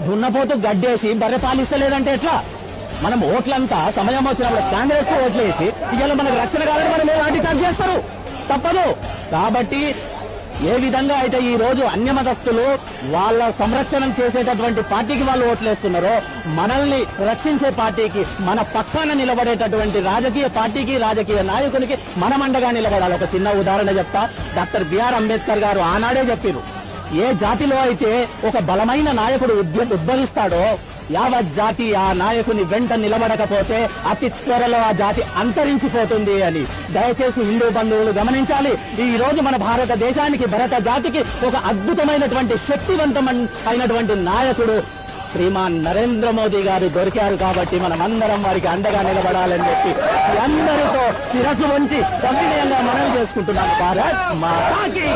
దున్నపోతూ గడ్డేసి బర్రె పాలిస్తలేదంటే ఎట్లా? మనం ఓట్లంతా సమయం వచ్చినప్పుడు కాంగ్రెస్ కు ఓట్లు వేసి ఇవాళ మనకు రక్షణ కాదని మనం లాఠీ చార్జ్ చేస్తారు, తప్పదు. కాబట్టి ఏ విధంగా అయితే ఈ రోజు అన్యమతస్థులు వాళ్ళ సంరక్షణ చేసేటటువంటి పార్టీకి వాళ్ళు ఓట్లేస్తున్నారో, మనల్ని రక్షించే పార్టీకి, మన పక్షాన నిలబడేటటువంటి రాజకీయ పార్టీకి, రాజకీయ నాయకునికి మనం అండగా నిలబడాలి. ఒక చిన్న ఉదాహరణ చెప్తా. డాక్టర్ బిఆర్ అంబేద్కర్ గారు ఆనాడే చెప్పారు, ఏ జాతిలో అయితే ఒక బలమైన నాయకుడు ఉద్భవిస్తాడో యావత్ జాతి ఆ నాయకుని వెంట నిలబడకపోతే అతి త్వరలో ఆ జాతి అంతరించిపోతుంది అని. దయచేసి హిందూ బంధువులు గమనించాలి. ఈ రోజు మన భారతదేశానికి, భరత జాతికి ఒక అద్భుతమైనటువంటి శక్తివంతమైనటువంటి నాయకుడు శ్రీమాన్ నరేంద్ర మోదీ గారు దొరికారు. కాబట్టి మనమందరం వారికి అండగా నిలబడాలని చెప్పి అందరితో శిరస్సు వంచి సవినయంగా మనవి చేసుకుంటున్నాను. భారత్ మాతాకి